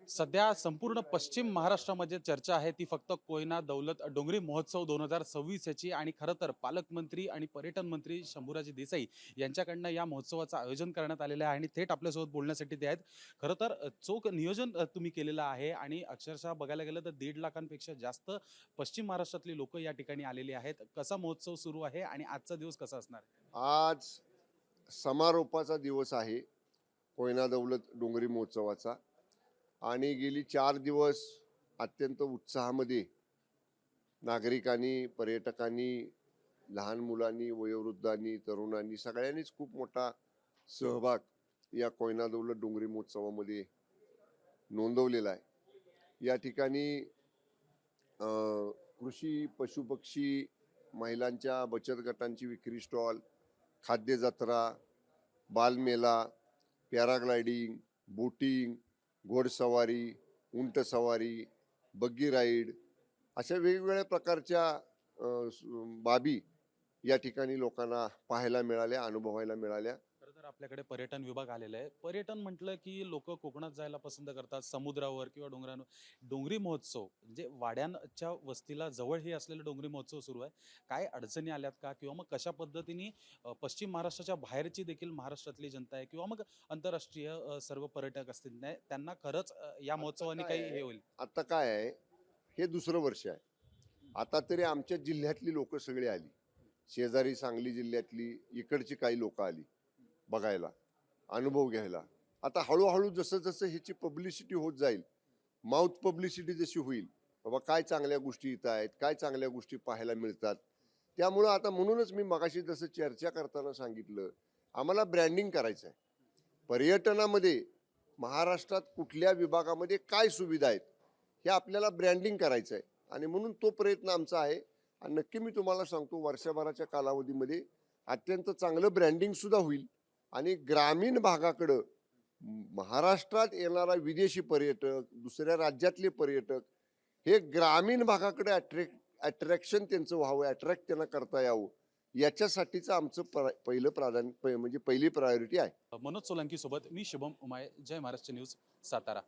सध्या संपूर्ण पश्चिम महाराष्ट्रामध्ये चर्चा आहे ती फक्त कोयना दौलत डोंगरी महोत्सव 2026 याची आणि खरं तर पालकमंत्री आणि पर्यटन मंत्री शंभूराजे देसाई यांच्याकडनं या महोत्सवाचं आयोजन करण्यात आलेलं आहे आणि थेट आपल्यासोबत बोलण्यासाठी ते आहेत. खरं तर चोख नियोजन तुम्ही केलेलं आहे आणि अक्षरशः बघायला गेलं तर 1.5 लाखांपेक्षा जास्त पश्चिम महाराष्ट्रातली लोक या ठिकाणी आलेली आहेत. कसा महोत्सव सुरू आहे आणि आजचा दिवस कसा असणार आहे? आज समारोपाचा दिवस आहे कोयना दौलत डोंगरी महोत्सवाचा. आणि गेली 4 दिवस अत्यंत उत्साहामध्ये नागरिकांनी, पर्यटकांनी, लहान मुलांनी, वयोवृद्धांनी, तरुणांनी सगळ्यांनीच खूप मोठा सहभाग या कोयना दौलत डोंगरी महोत्सवामध्ये नोंदवलेला आहे. या ठिकाणी कृषी, पशुपक्षी, महिलांच्या बचत गटांची विक्री स्टॉल, खाद्य जत्रा, बालमेला, पॅराग्लायडिंग, बोटिंग, घोडसवारी, उंटसवारी, बग्गी राईड अशा वेगवेगळ्या प्रकारच्या बाबी या ठिकाणी लोकांना पाहायला मिळाल्या, अनुभवायला मिळाल्या. खरं तर आपल्याकडे पर्यटन विभाग आलेला आहे. पर्यटन म्हटलं की लोक कोकणात जायला पसंत करतात, समुद्रावर किंवा डोंगरांवर. डोंगरी महोत्सव म्हणजे वाड्यांच्या वस्तीला जवळ हे असलेलं डोंगरी महोत्सव सुरू आहे. काय अडचणी आल्यात का? किंवा मग कशा पद्धतीने पश्चिम महाराष्ट्राच्या बाहेरची देखील महाराष्ट्रातली जनता आहे किंवा मग आंतरराष्ट्रीय सर्व पर्यटक असतील त्यांना खरंच या आता महोत्सवाने काय काही हे आहे होईल? आता काय आहे, हे दुसरं वर्ष आहे. आता तरी आमच्या जिल्ह्यातली लोक सगळी आली, शेजारी सांगली जिल्ह्यातली इकडची काही लोक आली बघायला, अनुभव घ्यायला. आता हळूहळू जसं जसं ह्याची पब्लिसिटी होत जाईल, माउथ पब्लिसिटी जशी होईल, बाबा काय चांगल्या गोष्टी इथं आहेत, काय चांगल्या गोष्टी पाहायला मिळतात, त्यामुळं आता म्हणूनच मी मगाशी जसं चर्चा करताना सांगितलं, आम्हाला ब्रँडिंग करायचं आहे. पर्यटनामध्ये महाराष्ट्रात कुठल्या विभागामध्ये काय सुविधा आहेत हे आपल्याला ब्रँडिंग करायचं आहे. आणि म्हणून तो प्रयत्न आमचा आहे. आणि नक्की मी तुम्हाला सांगतो, वर्षभराच्या कालावधीमध्ये अत्यंत चांगलं ब्रँडिंग सुद्धा होईल. आणि ग्रामीण भागाकडं महाराष्ट्रात येणारा विदेशी पर्यटक, दुसऱ्या राज्यातले पर्यटक हे ग्रामीण भागाकडे अट्रॅक्शन त्यांचं व्हावं, अट्रॅक्ट त्यांना करता यावं, याच्यासाठीचं आमचं पहिलं प्राधान्य म्हणजे पहिली प्रायोरिटी आहे. मनोज सोलंकी सोबत मी शुभम उमाय, जय महाराष्ट्र न्यूज, सातारा.